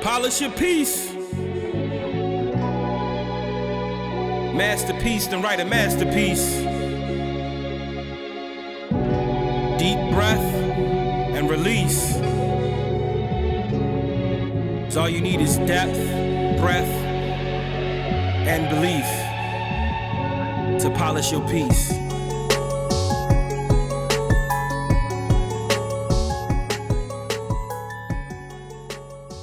Polish your piece. Masterpiece, then write a masterpiece. Deep breath and release. So all you need is depth, breath, and belief to polish your piece.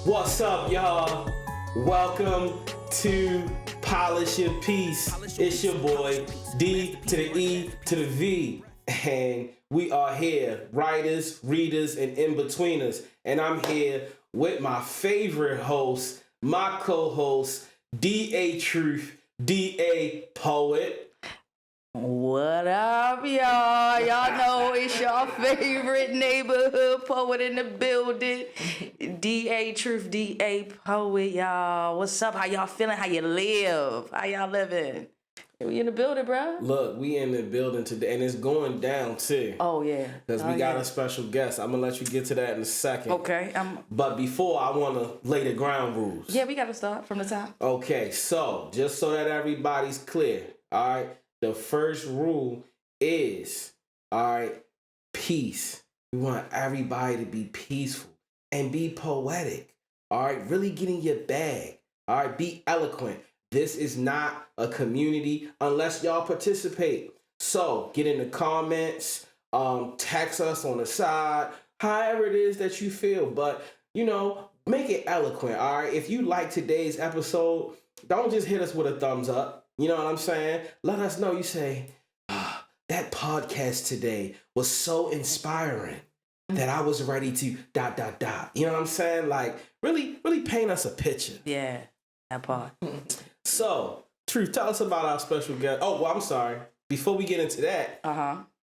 What's up, y'all? Welcome to Polish Your Piece. It's your boy, D to the E to the V. And we are here, writers, readers, and in-betweeners. And I'm here with my favorite host, my co-host, D.A. Truth, D.A. Poet. What up, y'all? Y'all know it's your favorite neighborhood poet in the building. D.A. Truth, D.A. Poet, y'all. What's up? How y'all feeling? How you live? How y'all living? We in the building, bro? Look, we in the building today, and it's going down, too. Oh, yeah. Because we got a special guest. I'm going to let you get to that in a second. Okay. But before, I want to lay the ground rules. Yeah, we got to start from the top. Okay, so just so that everybody's clear, all right? The first rule is, all right, peace. We want everybody to be peaceful and be poetic, all right? Really get in your bag, all right? Be eloquent. This is not a community unless y'all participate. So get in the comments, text us on the side, however it is that you feel. But, you know, make it eloquent, all right? If you like today's episode, don't just hit us with a thumbs up. You know what I'm saying? Let us know. You say, that podcast today was so inspiring that I was ready to ... You know what I'm saying? Like, really paint us a picture. Yeah, that part. So, Truth, tell us about our special guest. Oh, well, I'm sorry. Before we get into that,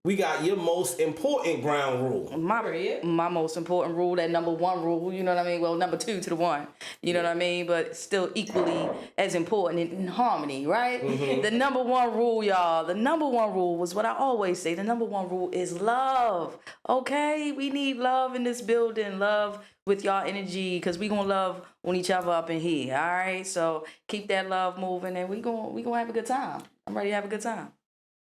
we got your most important ground rule. My most important rule, that number one rule, you know what I mean? Well, number two to the one, you know what I mean? But still equally as important in harmony, right? Mm-hmm. The number one rule, y'all, the number one rule was what I always say. The number one rule is love, okay? We need love in this building, love with y'all energy, because we going to love on each other up in here, all right? So keep that love moving, and we gonna have a good time. I'm ready to have a good time.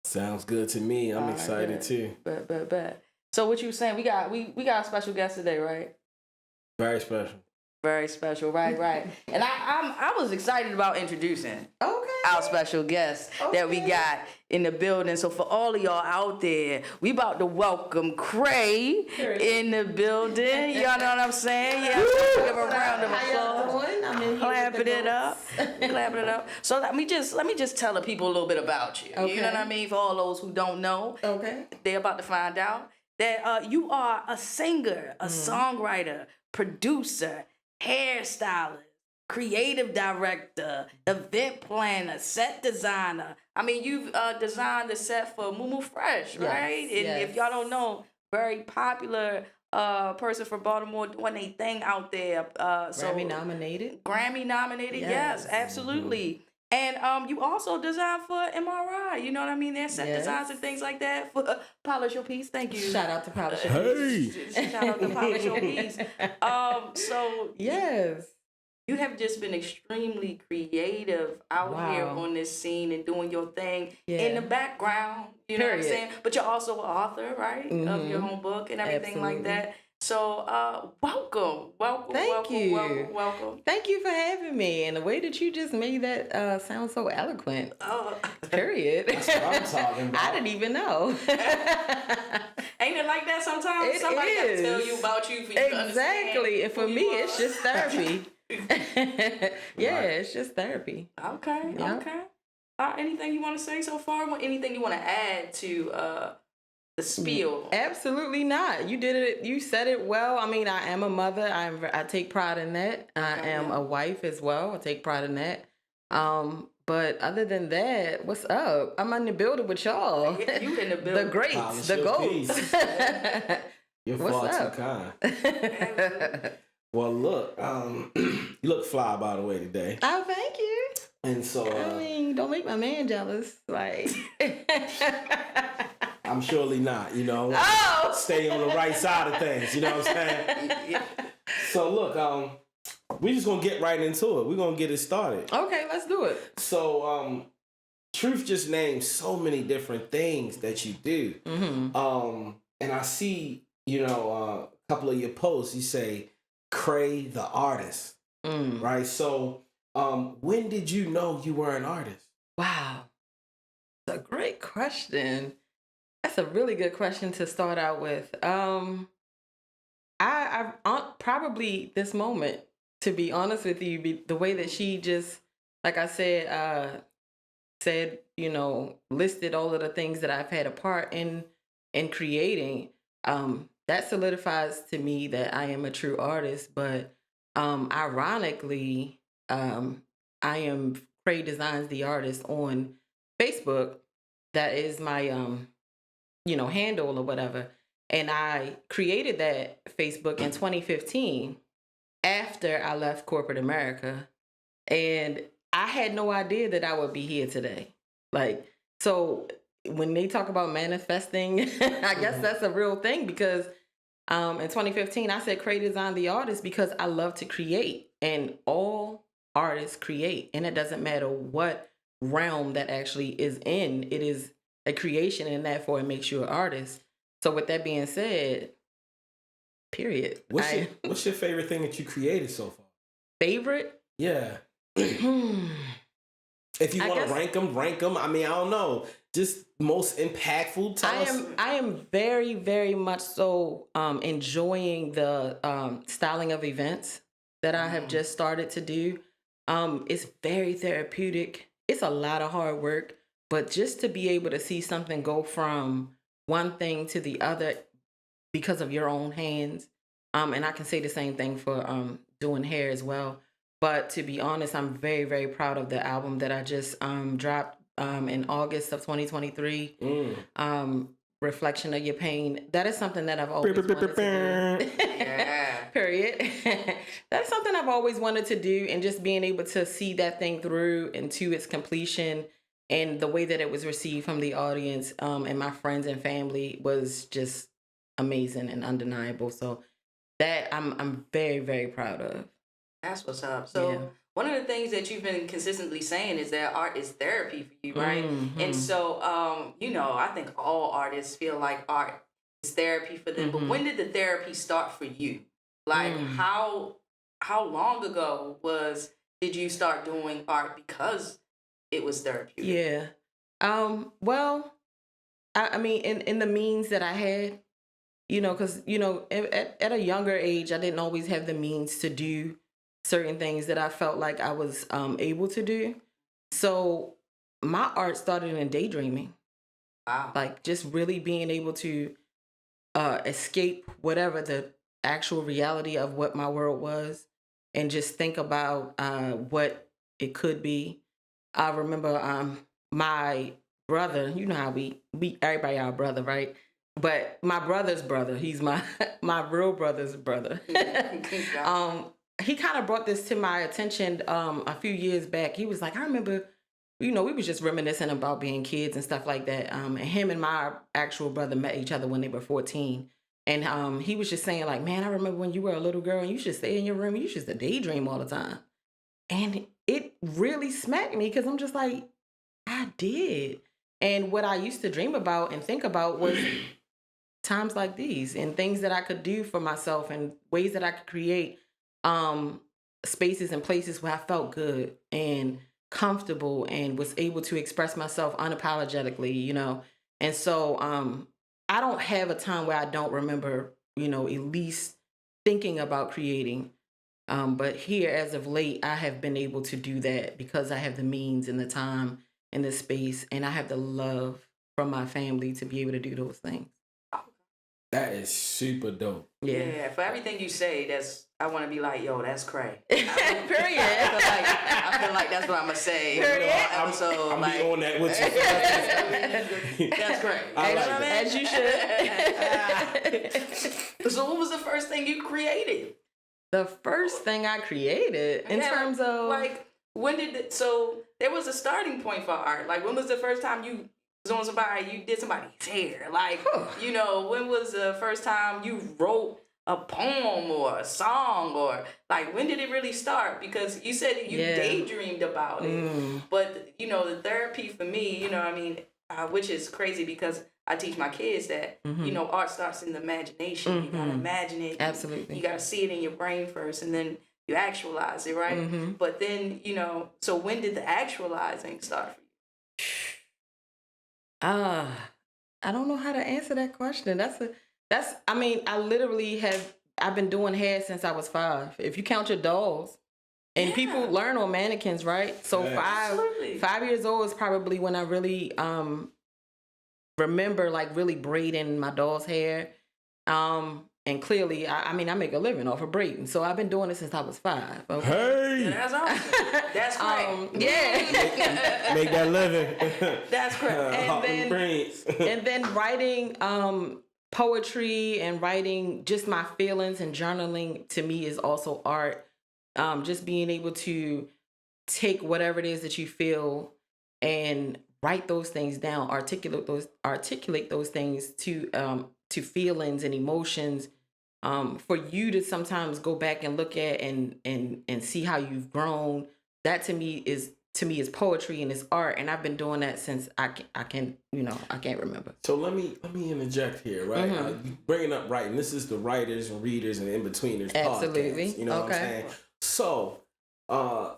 Sounds good to me. I'm excited too. But. So what you saying? We got a special guest today, right? Very special. Very special, right. And I was excited about introducing our special guest that we got in the building. So for all of y'all out there, we about to welcome KRay in the building. Y'all know what I'm saying? Yeah, give a round of applause. Clapping it up. So let me just tell the people a little bit about you. Okay. You know what I mean? For all those who don't know, they're about to find out that you are a singer, a songwriter, producer, hairstylist, creative director, event planner, set designer. I mean, you've designed the set for Moo Fresh, right? Yes, and if y'all don't know, very popular person from Baltimore doing their thing out there. Grammy nominated, yes, absolutely. And you also designed for MRI, you know what I mean? There's set designs and things like that for Polish Your Piece. Thank you. Shout out to Polish Your Piece. Shout out to Polish Your Piece. So yes, you have just been extremely creative out here on this scene and doing your thing in the background. You know what I'm saying? But you're also an author, right? Of your own book and everything like that. So, welcome. Thank you. Welcome. Thank you for having me. And the way that you just made that sound so eloquent. Period. That's what I'm talking about. I didn't even know. Ain't it like that sometimes? Somebody got to tell you about you for you to understand. Exactly. And for me, it's just therapy. It's just therapy. Okay. Anything you want to say so far? Anything you want to add to the spiel? Absolutely not. You did it. You said it well. I mean, I am a mother. I take pride in that. I am a wife as well. I take pride in that. But other than that, what's up? I'm in the building with y'all. You in the building. The greats, the goats. You're far too kind. Well, look, you look fly, by the way, today. Oh, thank you. And so, I mean, don't make my man jealous. Like, I'm surely not, you know. Stay on the right side of things, you know what I'm saying? So look, we just gonna get right into it. We're gonna get it started. Okay, let's do it. So, Truth just named so many different things that you do. And I see, a couple of your posts. You say, "KRay the artist," right? So, when did you know you were an artist? Wow, that's a great question. That's a really good question to start out with. I probably this moment, to be honest with you, the way that she just, like I said, listed all of the things that I've had a part in creating. That solidifies to me that I am a true artist. But ironically, I am KRay Designs the artist on Facebook. That is my handle or whatever. And I created that Facebook in 2015 after I left corporate America. And I had no idea that I would be here today. Like, so when they talk about manifesting, I guess that's a real thing, because in 2015, I said KRay Design the artist because I love to create, and all artists create. And it doesn't matter what realm that actually is in, it is a creation, and therefore it makes you an artist. So with that being said, period. What's your favorite thing that you created so far? Favorite? Yeah. If you want to rank them. I mean, I don't know. Just most impactful. I am very, very much so enjoying the styling of events that I have just started to do. It's very therapeutic. It's a lot of hard work, but just to be able to see something go from one thing to the other because of your own hands. And I can say the same thing for doing hair as well. But to be honest, I'm very, very proud of the album that I just dropped in August of 2023. Reflection of Your Pain. That is something that I've always wanted to do. Yeah. Period. That's something I've always wanted to do, and just being able to see that thing through and to its completion, and the way that it was received from the audience and my friends and family was just amazing and undeniable. So that I'm very, very proud of. That's what's up. So one of the things that you've been consistently saying is that art is therapy for you, right? And so, I think all artists feel like art is therapy for them. But when did the therapy start for you? Like, how long ago did you start doing art because it was therapeutic? Yeah. Well, I mean, in the means that I had, because, at a younger age, I didn't always have the means to do certain things that I felt like I was able to do. So my art started in daydreaming. Wow. Like just really being able to escape whatever the actual reality of what my world was, and just think about what it could be. I remember my brother, you know how we everybody our brother, right? But my brother's brother, he's my real brother's brother. He kind of brought this to my attention a few years back. He was like, I remember, we was just reminiscing about being kids and stuff like that. And him and my actual brother met each other when they were 14. And he was just saying like, man, I remember when you were a little girl and you should stay in your room. You should daydream all the time. And it really smacked me, because I'm just like, I did. And what I used to dream about and think about was times like these, and things that I could do for myself, and ways that I could create spaces and places where I felt good and comfortable and was able to express myself unapologetically, And so I don't have a time where I don't remember, at least thinking about creating. But here, as of late, I have been able to do that because I have the means and the time and the space, and I have the love from my family to be able to do those things. That is super dope. Yeah. For everything you say, I want to be like, yo, that's KRay. Period. I feel like that's what I'm gonna say. Period. I'm be on that with you. That's KRay. As you should. So what was the first thing you created? The first thing I created in terms of like, when did it? So there was a starting point for art. Like, when was the first time you was on somebody? You did somebody's hair. Like, when was the first time you wrote a poem or a song, or like when did it really start? Because you said you daydreamed about it, but you know, the therapy for me, you know, I mean, which is crazy because I teach my kids that you know, art starts in the imagination. You gotta imagine it. Absolutely. You gotta see it in your brain first, and then you actualize it, right? But then, you know, so when did the actualizing start for you? I don't know how to answer that question. I mean, I've been doing hair since I was 5. If you count your dolls, and people learn on mannequins, right? So Absolutely. 5 years old is probably when I really remember like really braiding my doll's hair. And clearly, I mean, I make a living off of braiding. So I've been doing it since I was 5. Okay? Hey! Yeah, that's awesome. That's great. Yeah. Make that living. That's great. And then writing poetry and writing just my feelings and journaling to me is also art. Just being able to take whatever it is that you feel and write those things down, articulate those things to feelings and emotions, for you to sometimes go back and look at and see how you've grown. That to me is poetry and is art, and I've been doing that since I can't remember. So let me interject here, right? You bringing up writing. This is the writers and readers and in-betweeners Absolutely. podcast. You know what I'm saying? So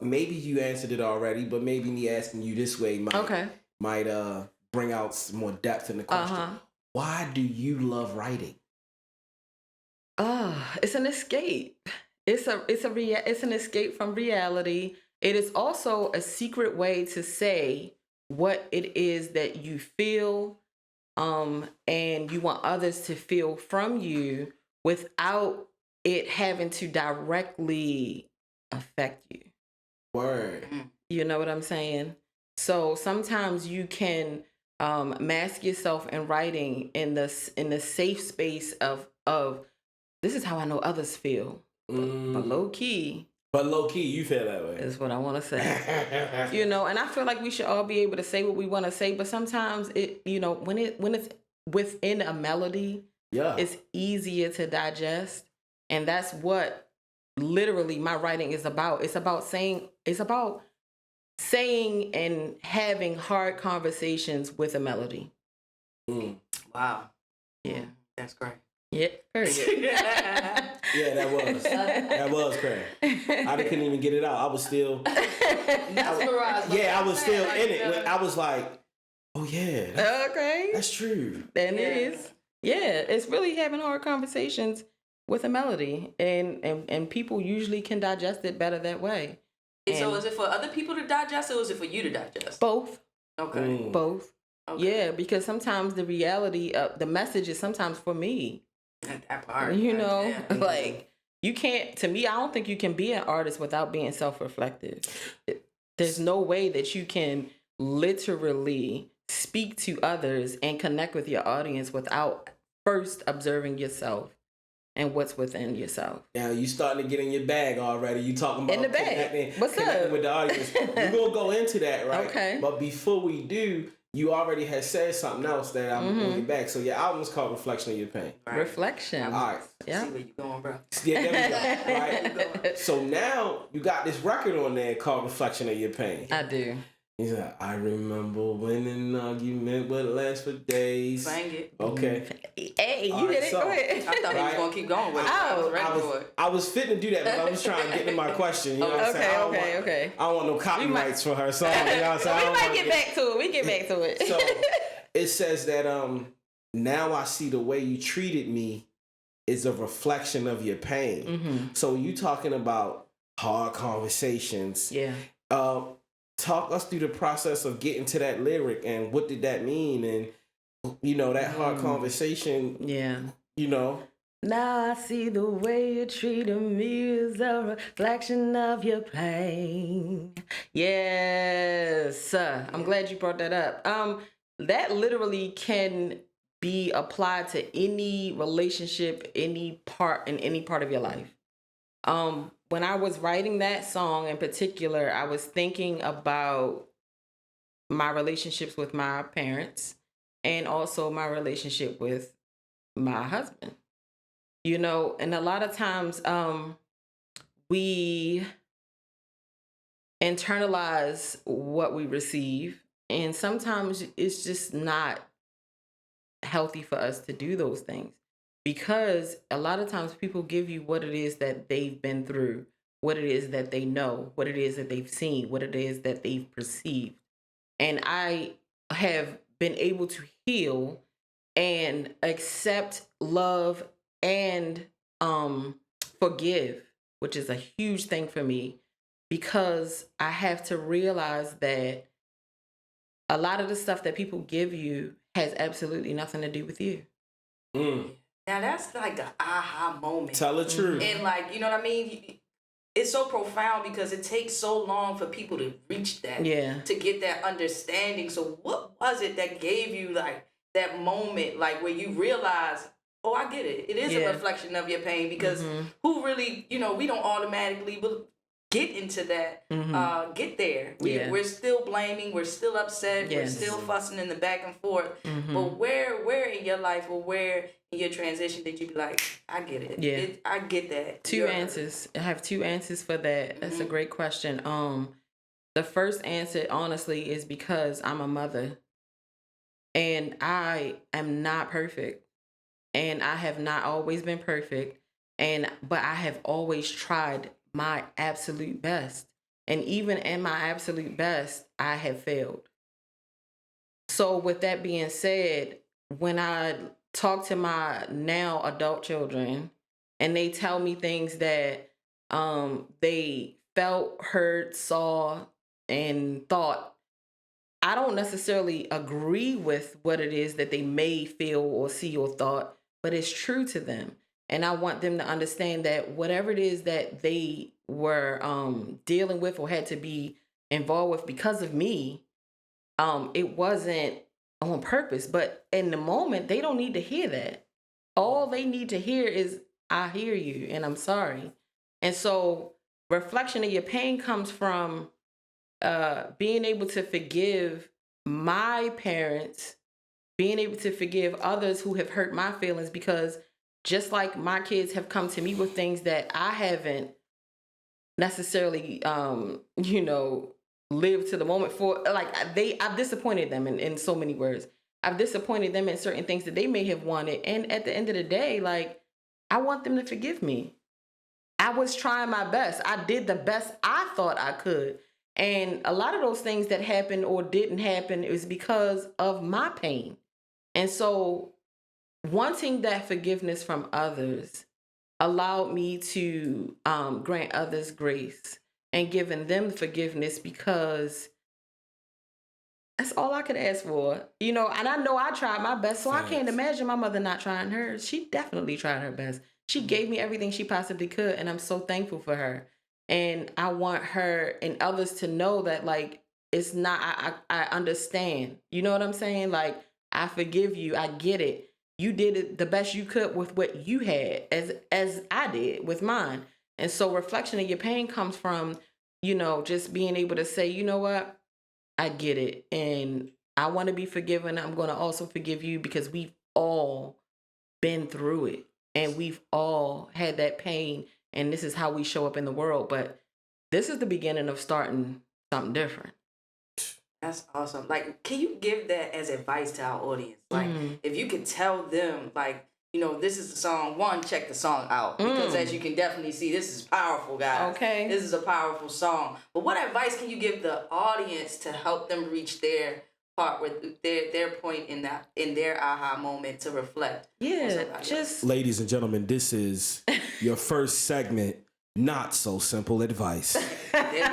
maybe you answered it already, but maybe me asking you this way might bring out some more depth in the question. Why do you love writing? It's an escape. It's an escape from reality. It is also a secret way to say what it is that you feel, and you want others to feel from you without it having to directly affect you. Word. You know what I'm saying? So sometimes you can mask yourself in writing in the safe space of this is how I know others feel, but low key. But low key, you feel that way. Is what I want to say. You know, and I feel like we should all be able to say what we want to say, but sometimes it, you know, when it's within a melody, it's easier to digest, and that's what literally my writing is about. It's about saying and having hard conversations with a melody. Wow. Yeah. That's great. Yeah, very good. Yeah, that was crazy. I couldn't even get it out. I was still mesmerized. I was still in it. I was like, oh yeah. Okay. That's true. And it is. Yeah, it's really having hard conversations with a melody, and people usually can digest it better that way. So is it for other people to digest, or is it for you to digest? Both. Okay. Both. Okay. Yeah, because sometimes the reality of the message is sometimes for me. That part. You know, like you can't. To me, I don't think you can be an artist without being self-reflective. There's no way that you can literally speak to others and connect with your audience without first observing yourself and what's within yourself. Now you starting to get in your bag already. You talking about in the bag. What's up with the audience? We're gonna go into that, right? Okay. But before we do, you already had said something else that I'm on your back. So your album's called Reflection of Your Pain. Right. Reflection. All right. Yeah. See where you going, bro. Yeah, there we go. Right. So now you got this record on there called Reflection of Your Pain. I do. He's like, I remember when an argument would last for days. Sang it. Okay. Hey, you did it. So, go ahead. I thought he was going to keep going with it. I was fitting to do that, but I was trying to get to my question. You know what I'm saying? Okay. I don't want no copyrights for her song. You know what I'm saying? We might get back to it. We get back to it. So it says that now I see the way you treated me is a reflection of your pain. Mm-hmm. So you talking about hard conversations. Yeah. Talk us through the process of getting to that lyric and what did that mean, and you know that hard conversation. Yeah. You know. Now I see the way you treated me is a reflection of your pain. Yes. I'm glad you brought that up. That literally can be applied to any relationship, any part of your life. When I was writing that song in particular, I was thinking about my relationships with my parents and also my relationship with my husband. you know, and a lot of times we internalize what we receive, and sometimes it's just not healthy for us to do those things, because a lot of times people give you what it is that they've been through, what it is that they know, what it is that they've seen, what it is that they've perceived. And I have been able to heal and accept, love, and forgive, which is a huge thing for me, because I have to realize that a lot of the stuff that people give you has absolutely nothing to do with you. Mm. Now that's like an aha moment. Tell the truth. And like, you know what I mean? It's so profound because it takes so long for people to reach that, to get that understanding. So what was it that gave you like that moment, like where you realize, oh, I get it. It is a reflection of your pain, because who really, you know, we don't automatically get into that, get there. We're still blaming, we're still upset, we're still fussing in the back and forth. But where in your life, or where in your transition did you be like, I get it. I get that. Two answers. I have two answers for that. That's a great question. The first answer, honestly, is because I'm a mother, and I am not perfect, and I have not always been perfect, but I have always tried my absolute best. And even in my absolute best, I have failed. So with that being said, when I talk to my now adult children and they tell me things that they felt, heard, saw, and thought, I don't necessarily agree with what it is that they may feel or see or thought, but it's true to them. And I want them to understand that whatever it is that they were dealing with or had to be involved with because of me, it wasn't on purpose. But in the moment, they don't need to hear that. All they need to hear is, I hear you and I'm sorry. And so reflection of your pain comes from being able to forgive my parents, being able to forgive others who have hurt my feelings, because just like my kids have come to me with things that I haven't necessarily, lived to the moment for, like I've disappointed them in so many words. I've disappointed them in certain things that they may have wanted. And at the end of the day, like, I want them to forgive me. I was trying my best. I did the best I thought I could. And a lot of those things that happened or didn't happen is because of my pain. And so wanting that forgiveness from others allowed me to grant others grace and giving them forgiveness, because that's all I could ask for. You know, and I know I tried my best, so I can't imagine my mother not trying hers. She definitely tried her best. She gave me everything she possibly could, and I'm so thankful for her. And I want her and others to know that, like, it's not, I understand. You know what I'm saying? Like, I forgive you. I get it. You did it the best you could with what you had, as I did with mine. And so reflection of your pain comes from, just being able to say, you know what? I get it. And I want to be forgiven. I'm going to also forgive you, because we've all been through it and we've all had that pain. And this is how we show up in the world. But this is the beginning of starting something different. That's awesome. Like, can you give that as advice to our audience? Like, if you could tell them, like, this is the song, one, check the song out. Because as you can definitely see, this is powerful, guys. Okay. This is a powerful song. But what advice can you give the audience to help them reach their part with their point in their aha moment to reflect? Yeah, ladies and gentlemen, this is your first segment. Not so simple advice. There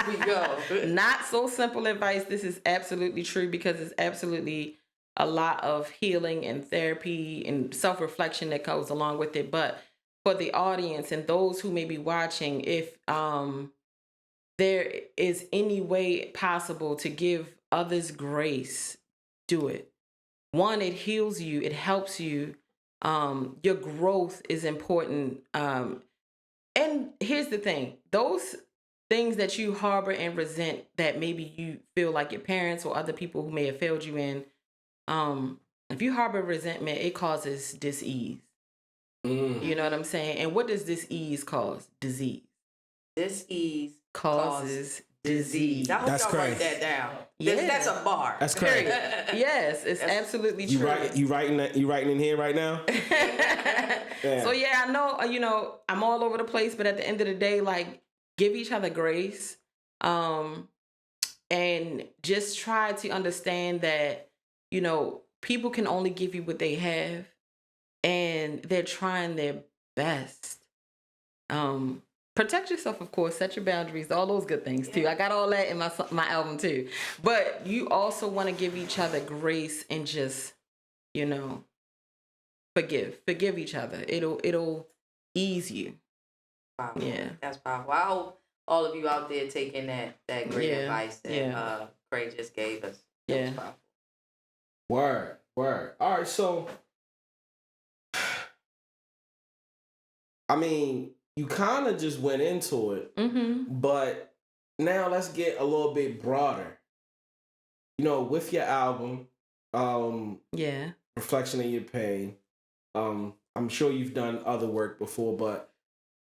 we go. Not so simple advice. This is absolutely true, because it's absolutely a lot of healing and therapy and self-reflection that goes along with it. But for the audience and those who may be watching, if there is any way possible to give others grace, do it. One, it heals you. It helps you. Your growth is important. And here's the thing, those things that you harbor and resent that maybe you feel like your parents or other people who may have failed you in, if you harbor resentment, it causes dis-ease. You know what I'm saying? And what does this ease cause? Disease. This ease Causes disease. I hope That's y'all write crazy. that down. Yeah. That's a bar. That's crazy. Yes, it's absolutely You true. writing in here right now? So yeah, I know, I'm all over the place, but at the end of the day, like, give each other grace, and just try to understand that, people can only give you what they have, and they're trying their best. Protect yourself, of course, set your boundaries, all those good things too. I got all that in my album too. But you also want to give each other grace and just, forgive each other. It'll ease you. Wow. Yeah. That's powerful. I hope all of you out there taking that great advice that KRay just gave us. Yeah. Word. All right, so I mean, you kind of just went into it, but now let's get a little bit broader. With your album, Reflection of Your Pain, I'm sure you've done other work before, but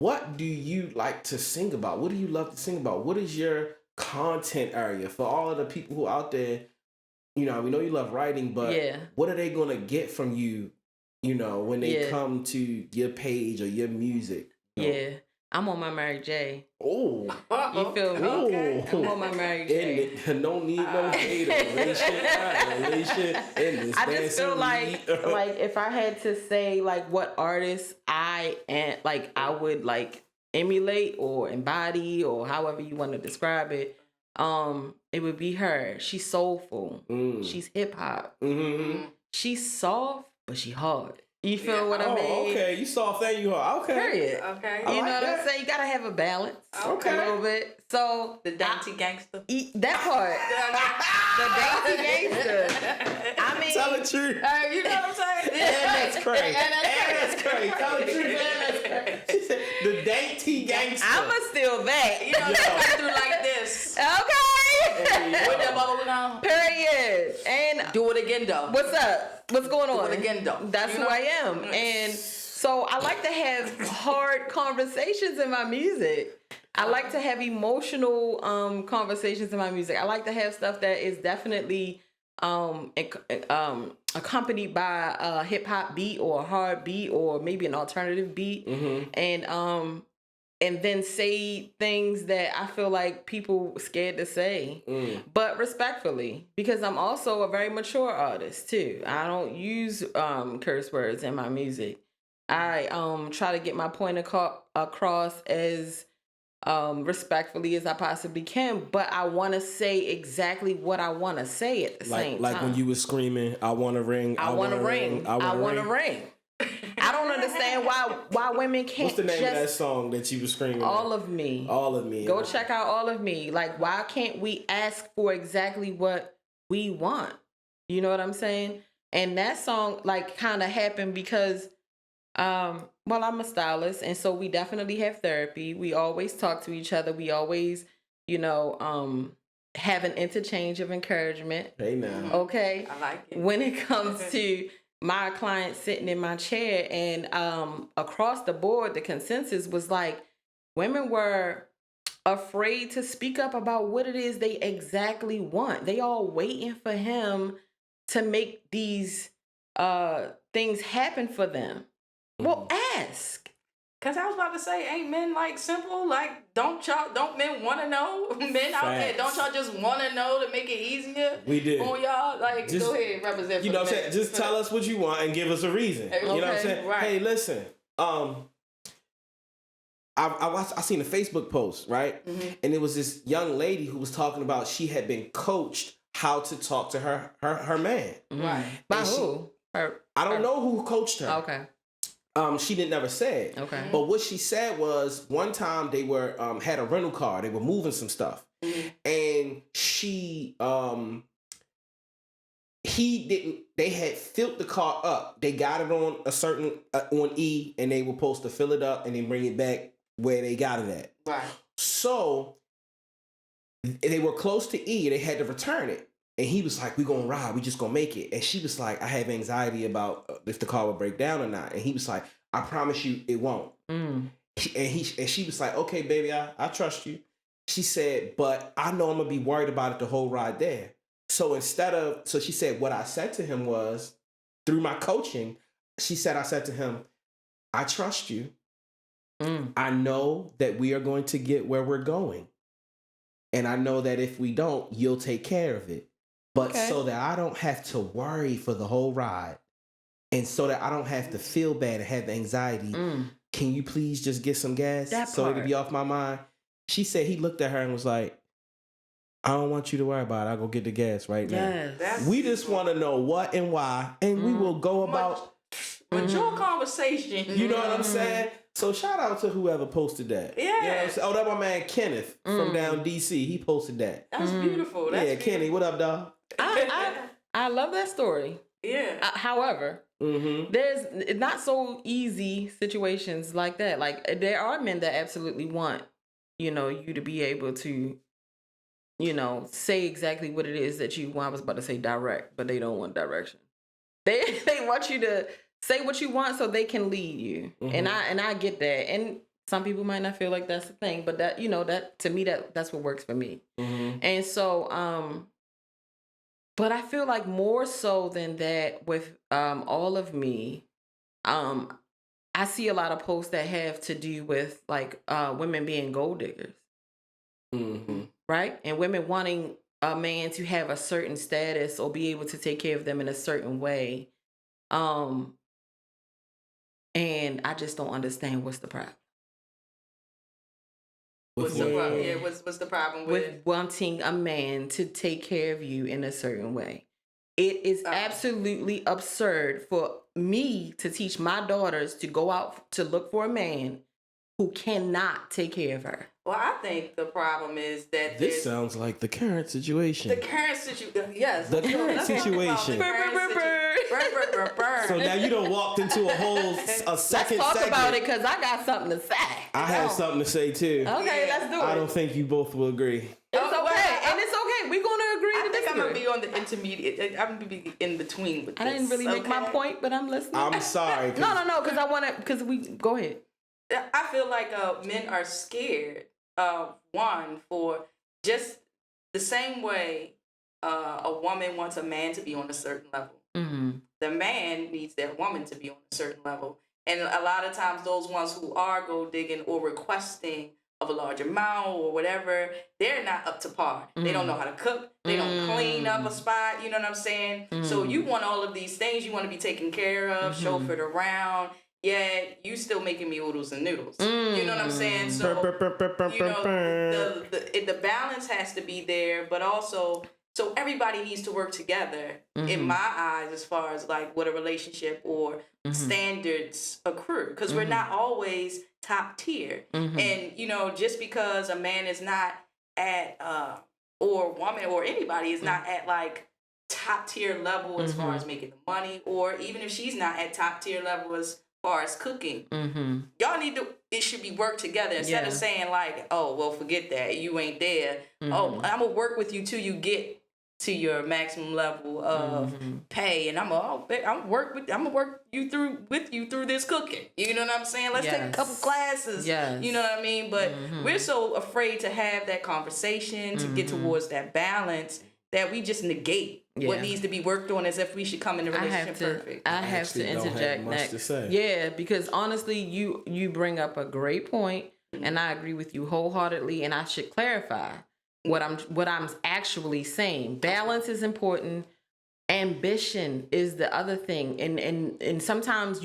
what do you like to sing about? What do you love to sing about? What is your content area for all of the people who out there? We know you love writing, but what are they going to get from you, when they come to your page or your music? Yeah. I'm on my Mary J. Oh. You feel me? Okay. I'm on my Mary J. No need no hater. I just feel like if I had to say like what artist I would like emulate or embody or however you want to describe it, it would be her. She's soulful. She's hip hop. She's soft, but she hard. You feel what I mean? Okay, you soft and you hard. Okay. Period. Okay. You know what I'm saying? You gotta have a balance. Okay. A little bit. So The dainty gangster. that part. The dainty gangster. I mean, Tell the truth. You know what I'm saying? That's crazy. That's crazy. Tell the truth. That's crazy. She said the dainty gangster. I'ma steal that. You know, they do like this. Okay. With that bubble now. Period. And Do it again, though. what's up? What's going on? Do it again, though. That's who I am. And so I like to have hard conversations in my music. I like to have emotional conversations in my music. I like to have stuff that is definitely accompanied by a hip hop beat or a hard beat or maybe an alternative beat, and then say things that I feel like people scared to say, but respectfully, because I'm also a very mature artist too. I don't use curse words in my music. I try to get my point across as respectfully as I possibly can, but I want to say exactly what I want to say at the same time. Like when you were screaming, I want to ring. I want to ring. I want to ring. I don't understand why women can't. What's the name of that song that you were screaming? All of Me. All of Me. Go check out All of Me. Like, why can't we ask for exactly what we want? You know what I'm saying? And that song like kind of happened because I'm a stylist, and so we definitely have therapy. We always talk to each other. We always, have an interchange of encouragement. Hey now. Okay. I like it. When it comes to my client sitting in my chair, and across the board, the consensus was like women were afraid to speak up about what it is they exactly want. They all waiting for him to make these things happen for them. Well, ask. Cause I was about to say, ain't men like simple? Like, don't men want to know? Men out there, don't y'all just want to know to make it easier? We did. On y'all, like, Just, go ahead, represent. You know what I'm saying? Just tell us what you want and give us a reason. Okay, you know what I'm saying? right. Hey, listen. I seen a Facebook post, right? And it was this young lady who was talking about she had been coached how to talk to her man. Right. By who? I don't know who coached her. Okay. She didn't never say it. Okay. But what she said was one time they were had a rental car. They were moving some stuff, and she he didn't. They had filled the car up. They got it on a certain on E, and they were supposed to fill it up and then bring it back where they got it at. Right. So they were close to E. They had to return it. And he was like, "We gonna ride. We just gonna make it." And she was like, "I have anxiety about if the car would break down or not." And he was like, I promise you it won't. And she was like, okay, baby, I trust you. She said, but I know I'm gonna be worried about it the whole ride there. So she said, what I said to him was, through my coaching, I said to him, I trust you. I know that we are going to get where we're going. And I know that if we don't, you'll take care of it. But so that I don't have to worry for the whole ride, and so that I don't have to feel bad and have anxiety, can you please just get some gas so it'll be off my mind? She said he looked at her and was like, I don't want you to worry about it. I'll go get the gas right now. We just want to know what and why, and we will go about mature conversation. You know what I'm saying? So shout out to whoever posted that. Yeah. You know what I'm saying? Oh, that my man Kenneth from down DC. He posted that. That's beautiful. That's beautiful. Kenny, what up, dog? I love that story. Yeah. However, there's not so easy situations like that. Like there are men that absolutely want, you to be able to, say exactly what it is that you want. I was about to say direct, but they don't want direction. They want you to say what you want so they can lead you. And I get that. And some people might not feel like that's the thing, but that, that to me, that's what works for me. And so, but I feel like more so than that with all of me, I see a lot of posts that have to do with like women being gold diggers. Right? And women wanting a man to have a certain status or be able to take care of them in a certain way. And I just don't understand what's the problem. What's the problem? Yeah, what's the problem with wanting a man to take care of you in a certain way? It is absolutely absurd for me to teach my daughters to go out to look for a man who cannot take care of her. Well, I think the problem is that this sounds like the current situation. The current situation, yes. The current situation. So now you done walked into a second Let's talk segment. about it because I got something to say. I have something to say too. Okay, let's do it. I don't think you both will agree. It's okay, and it's okay. We're going to agree to disagree. I'm going to be on the intermediate. I'm going to be in between with this. I didn't really make my point, but I'm listening. I'm sorry. No, because I want to, because we, go ahead. I feel like men are scared, one, for just the same way a woman wants a man to be on a certain level. The man needs that woman to be on a certain level. And a lot of times those ones who are gold digging or requesting of a large amount or whatever, they're not up to par. They don't know how to cook. They don't clean up a spot. You know what I'm saying? So you want all of these things. You want to be taken care of, chauffeured around. Yet you still making me oodles and noodles. You know what I'm saying? So the balance has to be there, but also so everybody needs to work together in my eyes as far as like what a relationship or standards accrue, because we're not always top tier. And just because a man is not at or woman or anybody is not at like top tier level as far as making the money, or even if she's not at top tier level as far as cooking, y'all it should be worked together instead of saying like, oh, well, forget that, you ain't there. Oh, I'm gonna work with you till you get to your maximum level of pay, and I'm gonna work you through this cooking. You know what I'm saying? Let's take a couple classes. You know what I mean? But we're so afraid to have that conversation to get towards that balance that we just negate what needs to be worked on as if we should come in a relationship perfect. I have to interject next. Yeah, because honestly, you bring up a great point, and I agree with you wholeheartedly. And I should clarify what I'm actually saying. Balance is important. Ambition is the other thing, and sometimes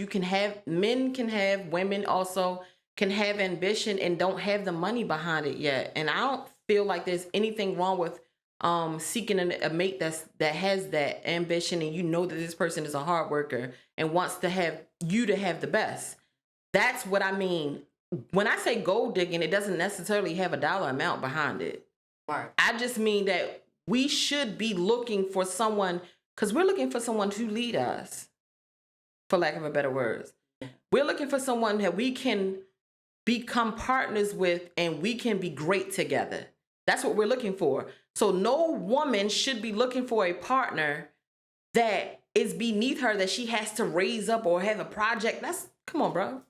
men can have, women also can have ambition and don't have the money behind it yet. And I don't feel like there's anything wrong with seeking a mate that has that ambition, and that this person is a hard worker and wants to have you to have the best. That's what I mean. When I say gold digging, it doesn't necessarily have a dollar amount behind it. Right. I just mean that we should be looking for someone, because we're looking for someone to lead us, for lack of a better words. We're looking for someone that we can become partners with and we can be great together. That's what we're looking for. So no woman should be looking for a partner that is beneath her, that she has to raise up or have a project. Come on, bro.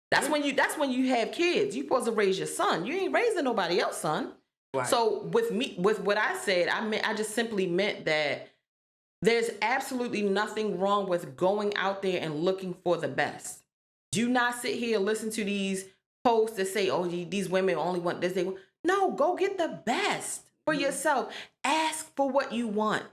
That's when you have kids. You supposed to raise your son. You ain't raising nobody else's son. Right. So with what I said, I just simply meant that there's absolutely nothing wrong with going out there and looking for the best. Do not sit here and listen to these posts that say, oh, these women only want this. No, go get the best for yourself. Ask for what you want.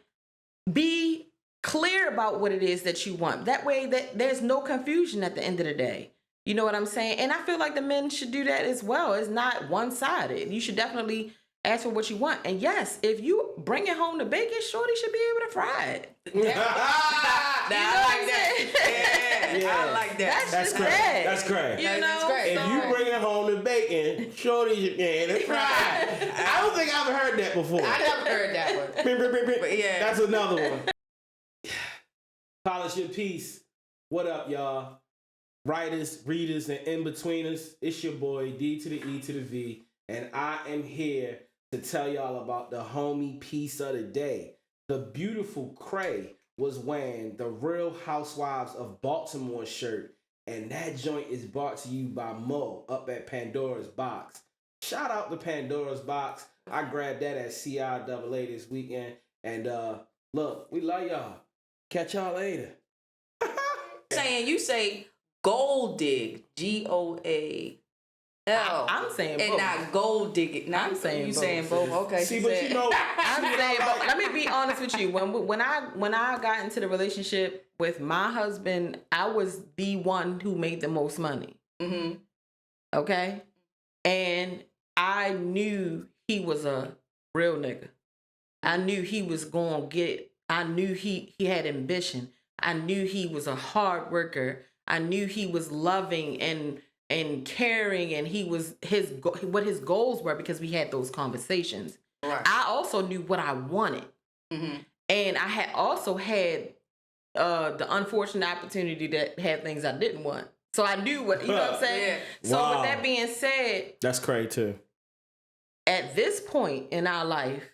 Be clear about what it is that you want. That way that there's no confusion at the end of the day. You know what I'm saying? And I feel like the men should do that as well. It's not one-sided. You should definitely ask for what you want. And yes, if you bring it home to bacon, shorty should be able to fry it. I like that. Yeah. I like that. That's crazy. That's crazy. You know? If you bring it home to bacon, shorty should be able to fry it. I don't think I've heard that before. I never heard that one. But yeah. That's another one. Polish your piece. What up, y'all? Writers, readers, and in-betweeners. It's your boy, D to the E to the V. And I am here to tell y'all about the homie piece of the day. The beautiful KRay was wearing the Real Housewives of Baltimore shirt. And that joint is brought to you by Mo up at Pandora's Box. Shout out to Pandora's Box. I grabbed that at CIAA this weekend. And look, we love y'all. Catch y'all later. You say gold dig, Goal. I'm saying and both. not gold dig it. I'm saying you both. saying both. Okay. See, but you know, I'm saying, but let me be honest with you. When I got into the relationship with my husband, I was the one who made the most money. Mm-hmm. Okay, and I knew he was a real nigga. I knew he was gonna get. I knew he had ambition. I knew he was a hard worker. I knew he was loving and caring, and he was what his goals were because we had those conversations. Right. I also knew what I wanted, mm-hmm. and I had also had the unfortunate opportunity to have things I didn't want. So I knew what, you know what I'm saying. Yeah. So Wow. with that being said, that's crazy too. At this point in our life,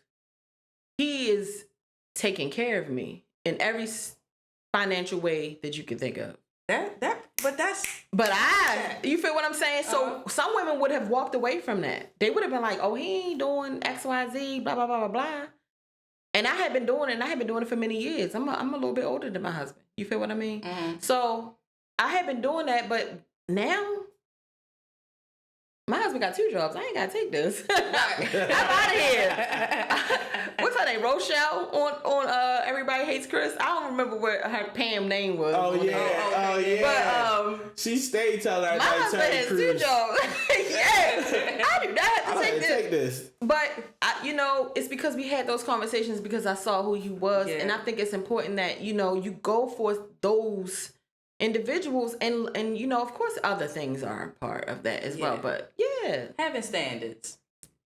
he is taking care of me in every financial way that you can think of. But you feel what I'm saying? So some women would have walked away from that. They would have been like, oh, he ain't doing X, Y, Z, blah, blah, blah, blah, blah. And I had been doing it, and I had been doing it for many years. I'm a little bit older than my husband. You feel what I mean? Mm-hmm. So I had been doing that, but now my husband got 2 jobs. I ain't got to take this. I'm out of here. What's her name? Rochelle on Everybody Hates Chris? I don't remember what her Pam name was. Oh, yeah. But she stayed telling her. My husband has 2 jobs. Yeah. I do not have to take this. But, it's because we had those conversations because I saw who he was. Yeah. And I think it's important that, you go for those individuals and of course other things are a part of that as well, but having standards,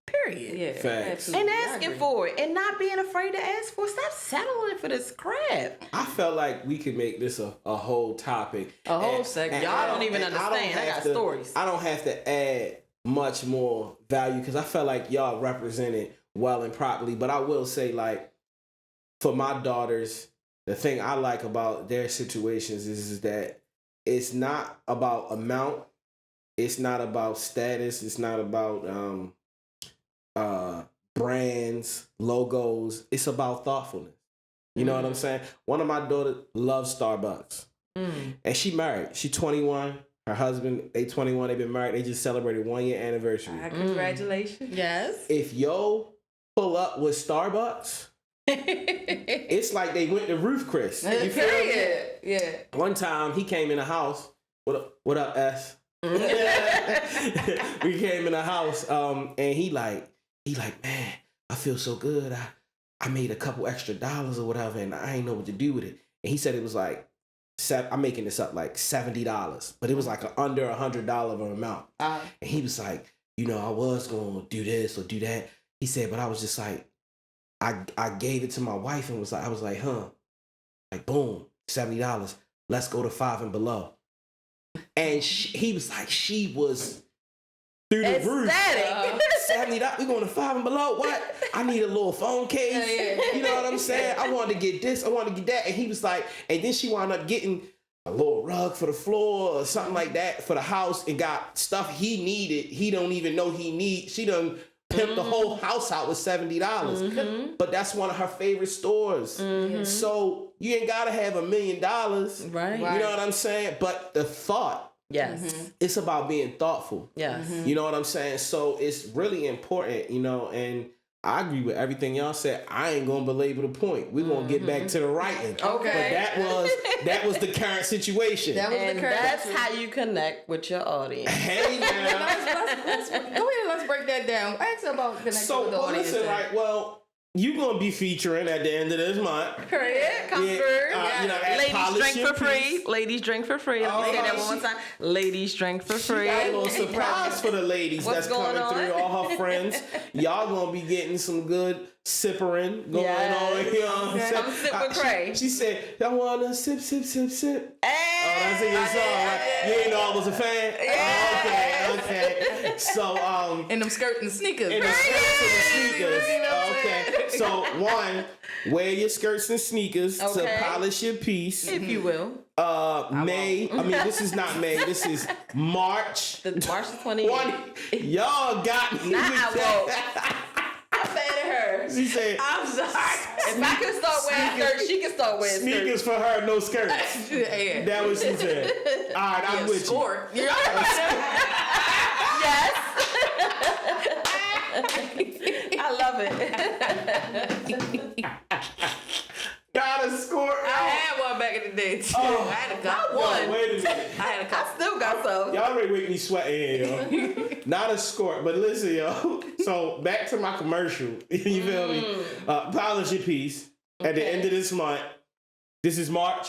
period. Facts. And asking for it and not being afraid to ask for it. Stop settling for this crap. I felt like we could make this a whole topic, a whole segment. Y'all don't even understand. I got stories. I don't have to add much more value because I felt like y'all represented well and properly, but I will say, like, for my daughters, the thing I like about their situations is that it's not about amount, it's not about status, it's not about brands, logos. It's about thoughtfulness. You know what I'm saying? One of my daughters loves Starbucks, and she married. She's 21. Her husband, they 21. They've been married. They just celebrated 1-year anniversary. Congratulations! Yes. If yo pull up with Starbucks, it's like they went to Ruth Chris. You feel me? Yeah. One time he came in the house. What up, S? We came in the house, and he like, man, I feel so good. I made a couple extra dollars or whatever, and I ain't know what to do with it. And he said it was like, I'm making this up, like $70, but it was like under $100 amount. And he was like, I was gonna do this or do that. He said, but I was just like, I gave it to my wife and I was like, like, boom, $70. Let's go to 5 and below. And he was like, she was through the roof. $70. We going to 5 and below. What? I need a little phone case. You know what I'm saying? I wanted to get this. I wanted to get that. And he was like, and then she wound up getting a little rug for the floor or something like that for the house and got stuff he needed. He don't even know he need. She done pimped the whole house out with $70. But that's one of her favorite stores. So you ain't gotta have $1 million. Right. You know what I'm saying? But the thought. Yes. It's about being thoughtful. Yes. You know what I'm saying? So it's really important, you know, and I agree with everything y'all said. I ain't gonna belabor the point. We're gonna get back to the writing. Okay. But that was the current situation. That's how you connect with your audience. Hey now. Let's go ahead and let's break that down. Ask about connecting with the audience. Listen, right, well, you gonna be featuring at the end of this month. Period. Come through. Ladies drink for free. Ladies drink for free. Let me say that one more time. Ladies drink for free. Got a little surprise for the ladies that's coming through. All her friends, y'all gonna be getting some good sippering going on. You know what I'm saying? I'm sip with KRay. She said, "I wanna sip, sip, sip, sip." Hey, oh, that's in your song, right? You ain't know I was a fan. Yeah. Okay. So and them skirts and sneakers. And the skirts and the sneakers. Okay. So one, wear your skirts and sneakers to polish your piece. If you will. This is not May. This is March. March the 28th. Y'all got me. Nah, I'm mad at her. She said, I'm sorry. If I can start wearing skirts, she can start wearing skirts. Sneakers for her, no skirts. Yeah. That what she said. All right, I'm with score. you. Yes. I love it. Got a score. I had one back in the day too. Oh, I had a couple. One. Wait a minute. I had a couple. I still got some. Y'all already make me sweat in here, yo. Not a score, but listen, yo. So back to my commercial. You feel me? Polish your piece at the end of this month. This is March.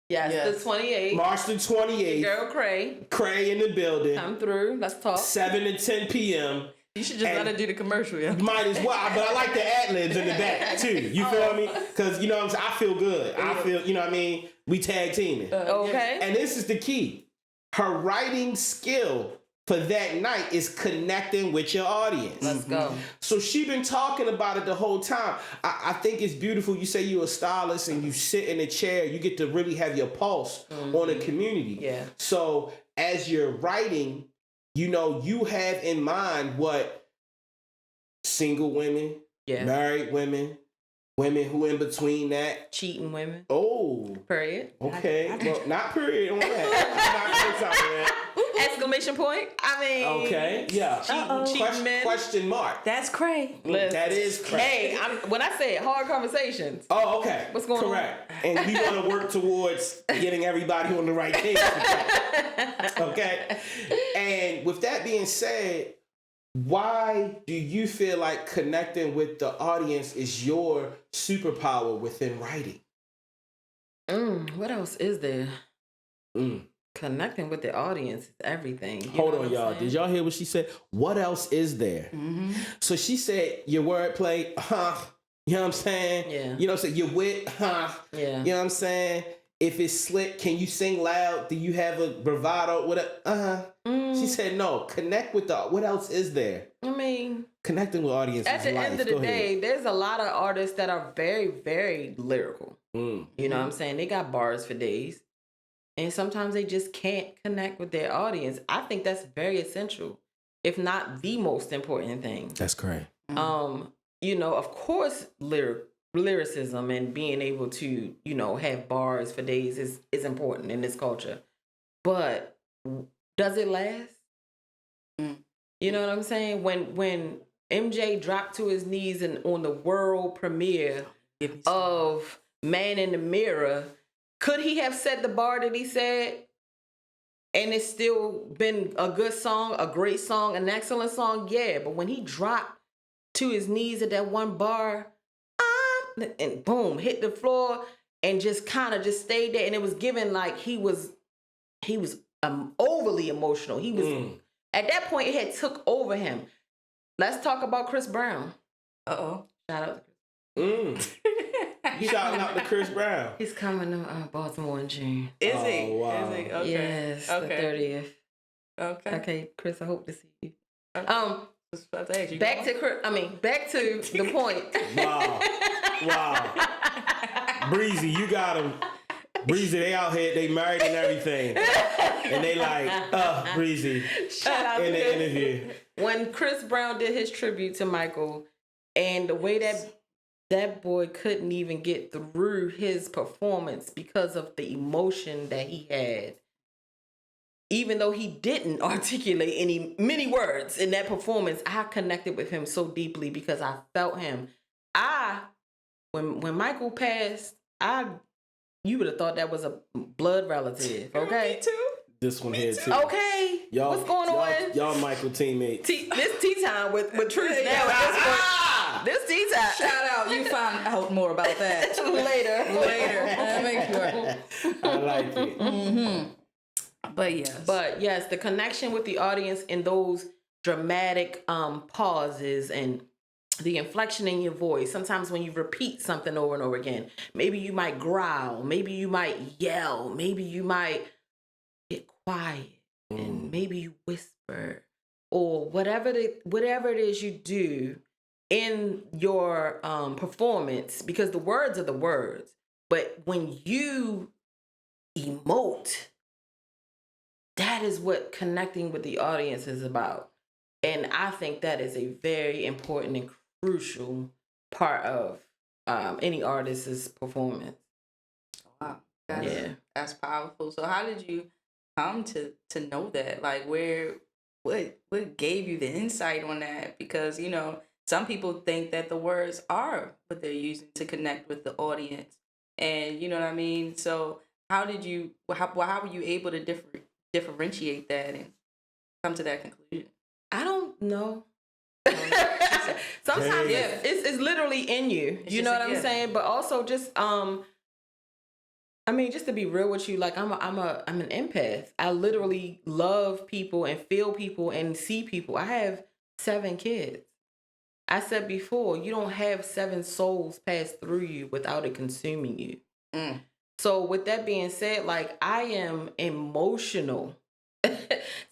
Yes, the 28th. March the 28th. Girl KRay. KRay in the building. Come through. Let's talk. 7 to 10 p.m. You should just let her do the commercial, yeah. Might as well, but I like the ad-libs in the back, too. You feel me? Because, you know what I'm saying? I feel good. I feel, you know what I mean? We tag teaming. Okay. And this is the key. Her writing skill for that night is connecting with your audience. Let's go. So she been talking about it the whole time. I think it's beautiful. You say you're a stylist and you sit in a chair. You get to really have your pulse on a community. Yeah. So as you're writing, you know, you have in mind what single women, married women, women who in between that. Cheating women. Oh. Period. Okay. Well, not period on that. Exclamation point. I mean. Okay. Yeah. Cheating men. Question mark. That's KRay. That is KRay. Hey, when I say hard conversations. Oh, okay. What's going on? Correct. And we want to work towards getting everybody on the right page. Okay. And with that being said, why do you feel like connecting with the audience is your superpower within writing? What else is there? Connecting with the audience is everything. Hold on, y'all. Did y'all hear what she said? What else is there? So she said your wordplay, you know what I'm saying? Yeah. You know what I'm saying? Your wit, Yeah. You know what I'm saying? If it's slick, can you sing loud? Do you have a bravado? Whatever. She said no. Connect with what else is there? I mean, connecting with audiences. at the end of the day, there's a lot of artists that are very, very lyrical. You know what I'm saying? They got bars for days. And sometimes they just can't connect with their audience. I think that's very essential, if not the most important thing. That's correct. You know, of course, lyricism and being able to, you know, have bars for days is important in this culture. But does it last? You know what I'm saying? When MJ dropped to his knees and on the world premiere of Man in the Mirror, could he have said the bar that he said and it's still been a good song, a great song, an excellent song? Yeah, but when he dropped to his knees at that one bar, and boom, hit the floor and just kind of just stayed there, and it was given like he was overly emotional. He was at that point it had took over him. Let's talk about Chris Brown. Shout out to Chris. Shouting out to Chris Brown. He's coming to Baltimore in June. Is he? Wow. Is he? Okay. Yes, the 30th. Okay, Chris, I hope to see you. Back to the point. Wow. Breezy, you got him. Breezy, they out here, they married and everything. And they like, Breezy. Shout out in to the interview. When Chris Brown did his tribute to Michael, and the way that boy couldn't even get through his performance because of the emotion that he had. Even though he didn't articulate many words in that performance, I connected with him so deeply because I felt him. When Michael passed, you would have thought that was a blood relative. Okay, Me too. This one here too. Okay, what's going on? Y'all Michael teammates. This tea time with Truth now. This tea time. Shout out. You find out more about that later. Make sure. I like it. Mm-hmm. But yes, the connection with the audience in those dramatic pauses and the inflection in your voice. Sometimes when you repeat something over and over again, maybe you might growl, maybe you might yell, maybe you might get quiet, and maybe you whisper, or whatever it is you do in your performance, because the words are the words. But when you emote, that is what connecting with the audience is about. And I think that is a very important and crucial part of any artist's performance. Wow. That's powerful. So how did you come to know that? Like what gave you the insight on that? Because, some people think that the words are what they're using to connect with the audience. And you know what I mean? So how were you able to differentiate that and come to that conclusion? I don't know. Sometimes it's literally in you. You know what I'm saying? But also just just to be real with you, like I'm an empath. I literally love people and feel people and see people. I have 7 kids. I said before, you don't have 7 souls pass through you without it consuming you. So with that being said, like I am emotional.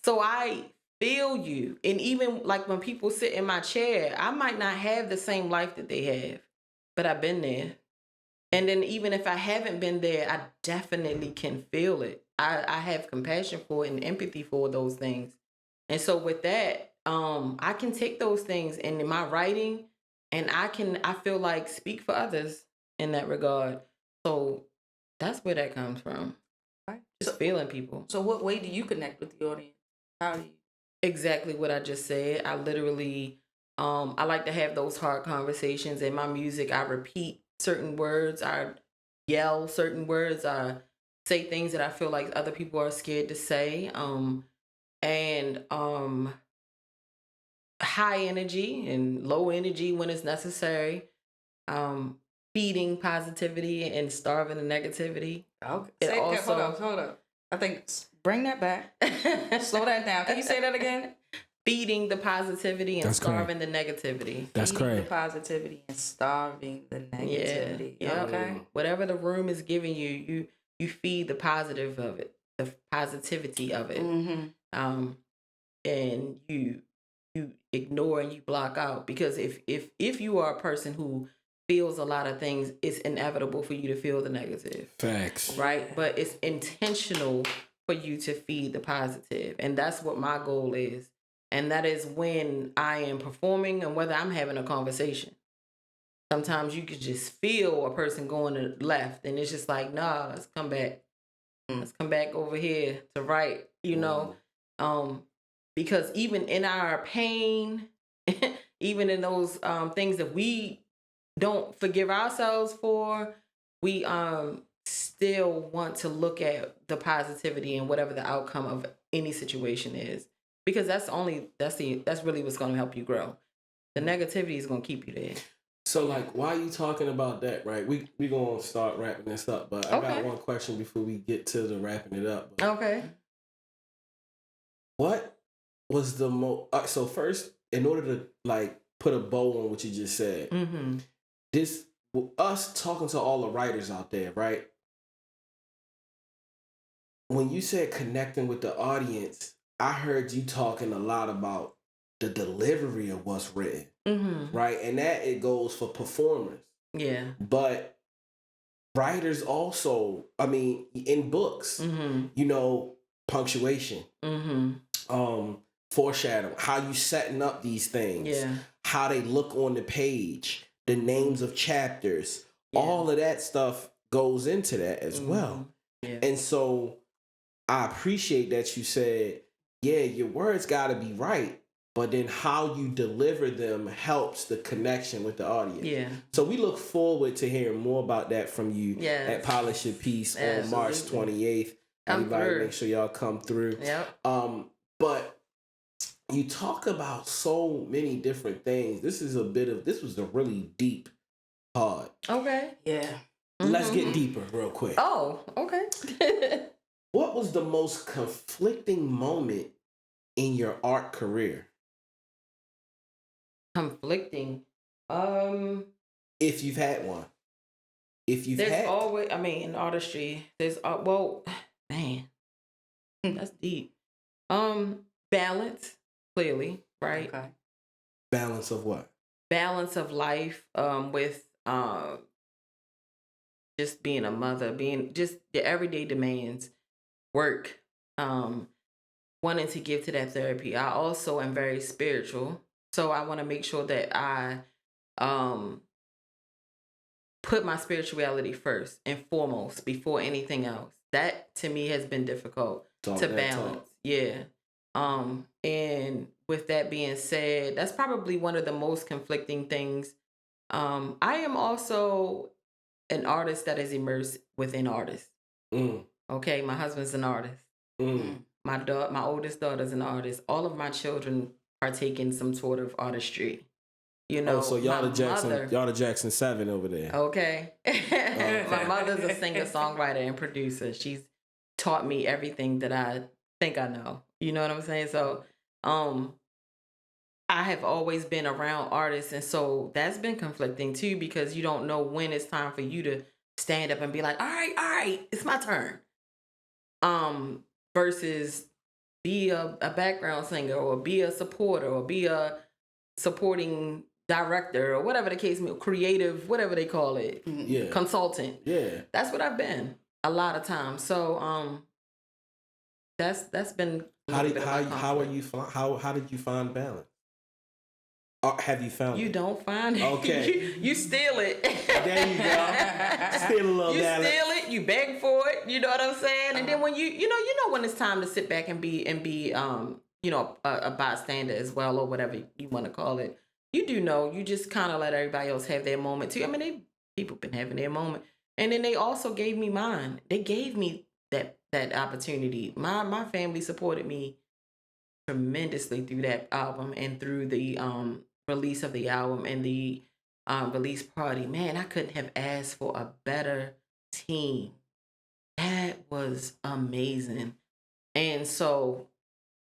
So I feel you. And even like when people sit in my chair, I might not have the same life that they have, but I've been there. And then even if I haven't been there, I definitely can feel it. I have compassion for it and empathy for those things. And so with that, I can take those things and in my writing, and I feel like speak for others in that regard. So that's where that comes from. Right. Just feeling people. So what way do you connect with the audience? How do you? Exactly what I just said. I literally, I like to have those hard conversations. In my music, I repeat certain words. I yell certain words. I say things that I feel like other people are scared to say. High energy and low energy when it's necessary. Feeding positivity and starving the negativity. Okay. Hold up. I think bring that back. Slow that down. Can you say that again? Feeding the positivity and starving the negativity. That's Feeding correct. the positivity and starving the negativity. Yeah. Okay. Whatever the room is giving you, you feed the positive of it, the positivity of it. Mm-hmm. And you ignore and you block out, because if you are a person who feels a lot of things, it's inevitable for you to feel the negative. Facts. Right? But it's intentional for you to feed the positive. And that's what my goal is. And that is when I am performing and whether I'm having a conversation. Sometimes you could just feel a person going to the left, and it's just like, nah, let's come back. Let's come back over here to right, because even in our pain, even in those things that we don't forgive ourselves for, we still want to look at the positivity and whatever the outcome of any situation is, because that's really what's going to help you grow. The negativity is going to keep you there. So like, while you talking about that, right? We gonna start wrapping this up, but I got one question before we get to the wrapping it up. Okay. What was the most? So first, in order to like put a bow on what you just said, this us talking to all the writers out there, right? When you said connecting with the audience, I heard you talking a lot about the delivery of what's written, right? And that it goes for performers. Yeah. But writers also, I mean, in books, you know, punctuation, foreshadowing, how you setting up these things, how they look on the page, the names of chapters, all of that stuff goes into that as well. And so I appreciate that you said, yeah, your words got to be right, but then how you deliver them helps the connection with the audience. Yeah. So we look forward to hearing more about that from you at Polish Your Piece on March 28th. Everybody make sure y'all come through. Yep. But you talk about so many different things. This was a really deep part. Okay. Yeah. Let's get deeper real quick. Oh, okay. What was the most conflicting moment in your art career? Conflicting. If you've had one. There's always, I mean, in artistry, there's man, that's deep. Balance, clearly, right? Okay. Balance of what? Balance of life, with just being a mother, being just the everyday demands, work, wanting to give to that therapy. I also am very spiritual, so I want to make sure that I put my spirituality first and foremost before anything else. That to me has been difficult to balance. Yeah. And with that being said, that's probably one of the most conflicting things. I am also an artist that is immersed within artists. Okay, my husband's an artist. My oldest daughter's an artist. All of my children partake in some sort of artistry. You know, so y'all the Jackson 7 over there. Okay. My mother's a singer, songwriter, and producer. She's taught me everything that I think I know. You know what I'm saying? So, I have always been around artists, and so that's been conflicting too, because you don't know when it's time for you to stand up and be like, all right, it's my turn. Versus be a background singer, or be a supporter, or be a supporting director, or whatever the case may be, creative, whatever they call it, consultant. Yeah, that's what I've been a lot of times. So that's been. How did you find balance? Have you found it? You don't find it. Okay. you steal it. There you go. Steal a little balance. You steal it. You beg for it. You know what I'm saying? And then when you know when it's time to sit back and be a bystander as well, or whatever you want to call it. You do know. You just kind of let everybody else have their moment too. I mean, people been having their moment, and then they also gave me mine. They gave me that opportunity. My family supported me tremendously through that album and through the release of the album and the release party. Man, I couldn't have asked for a better team. That was amazing. And so,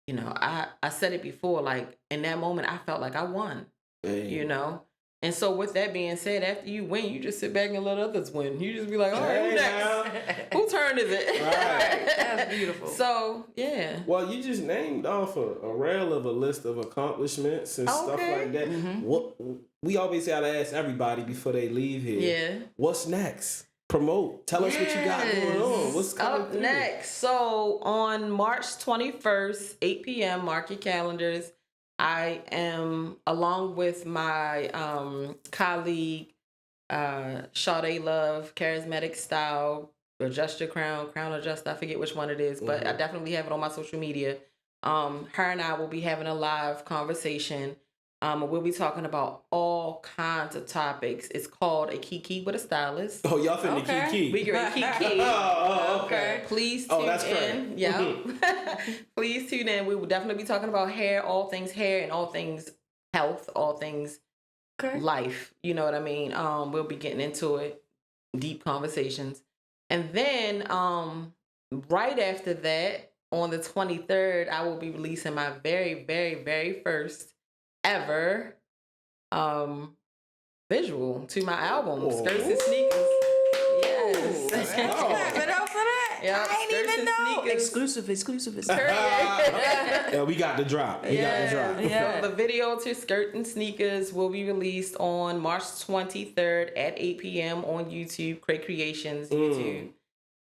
you know, I said it before, like in that moment, I felt like I won, you know? And so with that being said, after you win, you just sit back and let others win. You just be like, all right, who next? Whose turn is it? Right. That's beautiful. So, yeah. Well, you just named off a rail of a list of accomplishments and stuff like that. What we always gotta ask everybody before they leave here. Yeah. What's next? Promote. Tell us what you got going on. What's coming up next? So on March 21st, 8 p.m., mark your calendars. I am, along with my colleague, Sade Love, Charismatic Style, Adjust Your Crown Adjust, I forget which one it is, but I definitely have it on my social media. Her and I will be having a live conversation. We'll be talking about all kinds of topics. It's called A Kiki with a Stylist. Oh, y'all finna Kiki. We get Kiki. Okay. Please tune in. Yeah. Please tune in. We will definitely be talking about hair, all things hair, and all things health, all things life. You know what I mean? We'll be getting into it. Deep conversations. And then right after that, on the 23rd, I will be releasing my very, very, very first ever visual to my album, Skirts and Sneakers. Yes. Clap it up for that. Yep, I ain't skirts even and know. sneakers. Exclusive. Yeah, we got the drop. Yeah. So the video to Skirt and Sneakers will be released on March 23rd at 8 p.m. on YouTube, KRay Creations YouTube.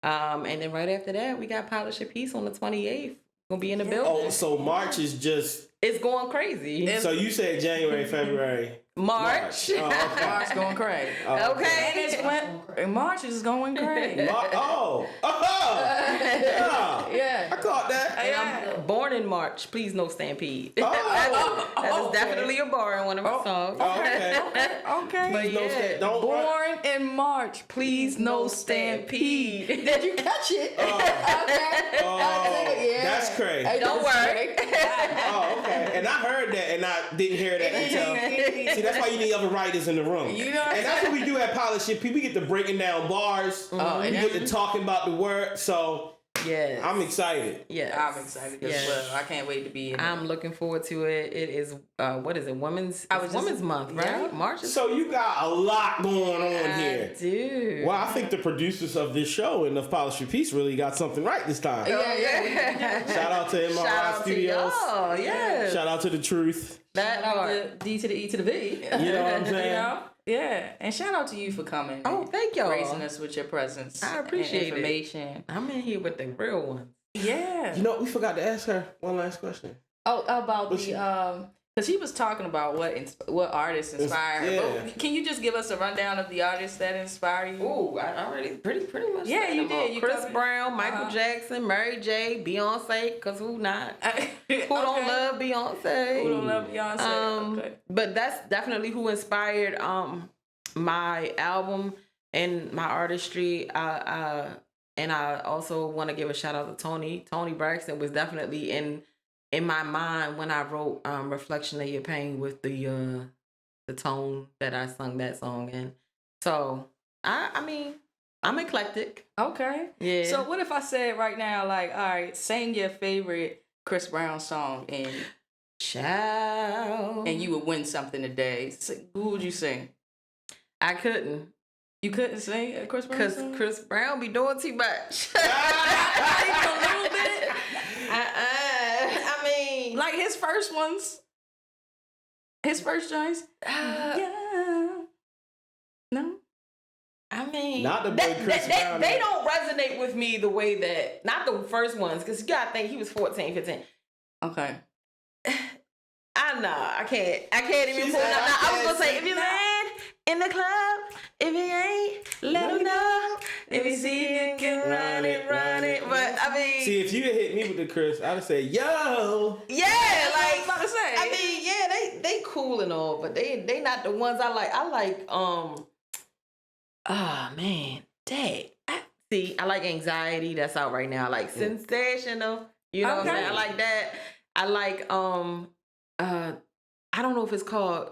And then right after that, we got Polish a Piece on the 28th. Gonna be in the building. Oh, so March is just... It's going crazy. So you said January, February, March. Oh, okay. March going crazy. Oh, Okay. And March is going crazy. Yeah. I caught that. I'm born in March. Please no stampede. Oh. That is definitely a bar in one of my songs. Okay. Okay. But Please no yeah, stand. Don't run. Born in March, please no stampede. Did you catch it? That's crazy. Hey, Don't worry. Oh, okay. And I heard that, and I didn't hear that until. See, that's why you need other writers in the room. You know what I'm and that's what we do at Polish Shit. We get to breaking down bars. We get to talking about the word. So Yes. I'm excited. Yes. I'm excited as well. I can't wait to be in I'm looking forward to it. It is what is it? Women's Month, right? Yeah. March. So you got a lot going on here. I do. Well, I think the producers of this show and of Polish Your Piece really got something right this time. Yeah. Shout out to MRI Shout out Studios. to y'all. Yeah. Shout out to The Truth. That the hard. D to the E to the V. You know what I'm saying? You know? Yeah. And shout out to you for coming. Oh, and thank y'all. gracing us with your presence. I appreciate and information. it. I'm in here with the real ones. Yeah. You know, we forgot to ask her one last question. Oh, about What's the because he was talking about what artists inspire her. Yeah. But can you just give us a rundown of the artists that inspire you? Ooh, I already pretty much. Yeah, said you them all. did. You Chris covered it. Brown, Michael Jackson, Mary J, Beyonce. Cause who not? Who don't love Beyonce? Who don't love Beyonce? Okay. But that's definitely who inspired my album and my artistry. And I also want to give a shout out to Tony. Tony Braxton was definitely in my mind when I wrote "Reflection of Your Pain" with the tone that I sung that song in. So I mean, I'm eclectic. Okay. Yeah. So what if I said right now, like, all right, sing your favorite Chris Brown song and Child. you would win something today? Who would you sing? I couldn't. You couldn't sing a Chris Brown song? Because Chris Brown be doing too much. A little bit. I mean, Like his first ones. His first joints. Yeah. No? I mean, Not the boy Chris Brown. They don't resonate with me the way that, not the first ones, because you gotta think he was 14, 15. Okay. I can't even pull it up. Now, I was gonna say, if you land in the club, if you ain't, let him know. If you see it, can run it. But I mean, See, if you had hit me with the Chris, I'd have said, yo. yeah, like, I'm about to say. I mean, yeah, they cool and all, but they not the ones I like. I like, man, dang. I like Anxiety. That's out right now. I like Sensational. You know what I'm saying? I like that. I like, I don't know if it's called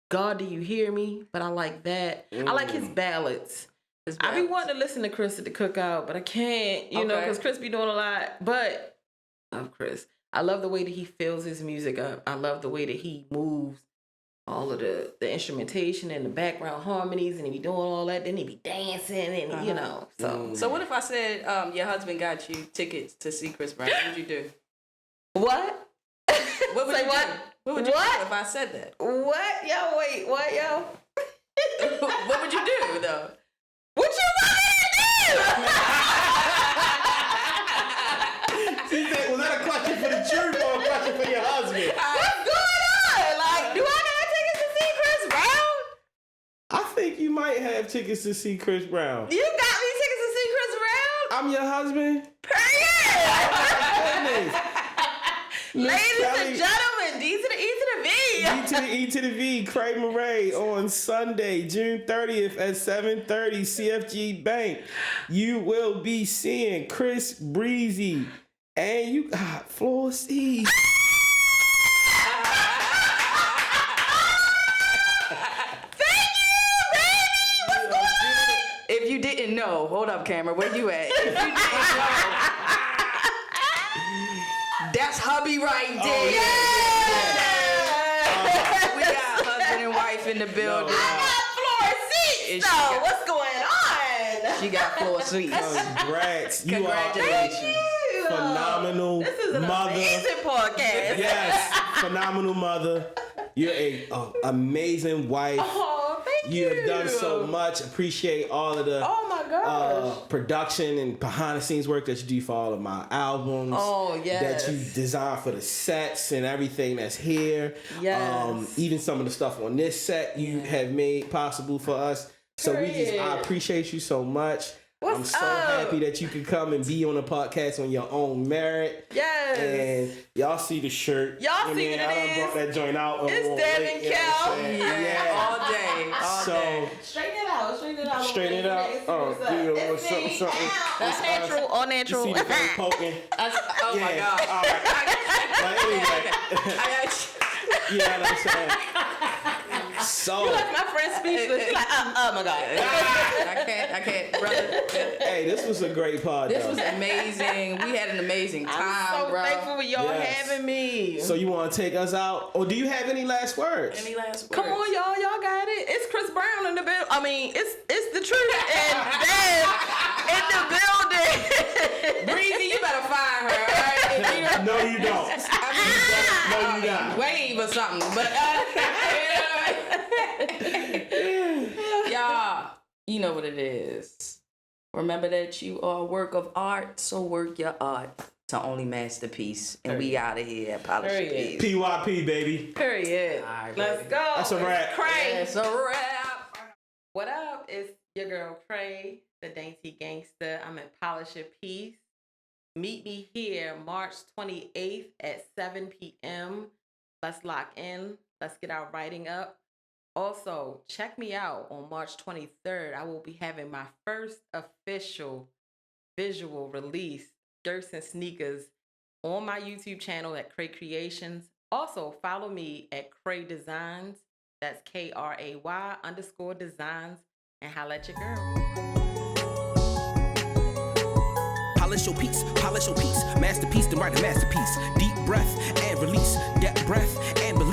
God, Do You Hear Me? But I like that. I like his ballads. I be wanting to listen to Chris at the cookout, but I can't, you know, because Chris be doing a lot. But I love Chris. I love the way that he fills his music up. I love the way that he moves, all of the instrumentation and the background harmonies, and he be doing all that. Then he be dancing, and you know. So what if I said your husband got you tickets to see Chris Brown? What would you do? What? What would Say you what? do? What would you do if I said that? What? Yo, wait, what, yo? What would you do though? What you want me to do? She said, was that a question for the truth or a question for your husband? What's going on? Like, do I got tickets to see Chris Brown? I think you might have tickets to see Chris Brown. You got me tickets to see Chris Brown? I'm your husband. Period. Goodness. Ladies and gentlemen, D to the E to the V. D to the E to the V, KRayMX on Sunday, June 30th at 7:30, CFG Bank. You will be seeing Chris Breezy, and you got floor seats. Thank you, baby. What's going on? If you didn't know, hold up, camera. Where you at? If you didn't know, that's hubby right there. We got husband and wife in the building. I got floor seats, though. What's going on? she got floor seats. Congrats. You Congratulations. are a phenomenal This is an mother. amazing podcast. Yes, phenomenal mother. You're a amazing wife. Oh, thank you. You have done so much. Appreciate all of the Oh my gosh. production and behind the scenes work that you do for all of my albums. Oh, yes. That you design for the sets and everything that's here. Yes. Even some of the stuff on this set you have made possible for us. So I appreciate you so much. I'm so happy that you could come and be on a podcast on your own merit. Yes. And y'all see the shirt. Y'all see what it I done is. brought that joint out. It's Dev and Kel. Yeah, all day. All day. Straighten it out. Straighten it out. Straighten it out. Oh, yeah, what's something. That's natural or natural. You see the thing poking? Oh my God. All right. But anyway, you know what I'm saying? So, You left my friend speechless. She's like, oh my God. I can't, brother. hey, this was a great pod. This though. was amazing. We had an amazing time, I'm so bro. thankful for y'all Yes. having me. So you want to take us out? Or do you have any last words? Any last words? Come on, y'all. Y'all got it. It's Chris Brown in the building. I mean, it's the truth. And Dev in the building. Breezy, you better find her, all right? No, you don't. No, you don't. Wave or something. But, y'all, you know what it is. Remember that you are a work of art, so work your art to only masterpiece. And we out of here at Polish Period. Peace. PYP, baby. Period. All right, Let's baby. go. That's a wrap. KRay. It's a wrap. What up? It's your girl KRay, the Dainty Gangster. I'm in Polish Peace. Meet me here March 28th at 7 p.m. Let's lock in. Let's get our writing up. Also, check me out on March 23rd. I will be having my first official visual release, Skirts and Sneakers, on my YouTube channel at KRay Creations. Also, follow me at KRay Designs. That's KRAY_designs. And holla at your girl. Polish your piece, masterpiece, then write a masterpiece. Deep breath and release, depth breath and belief.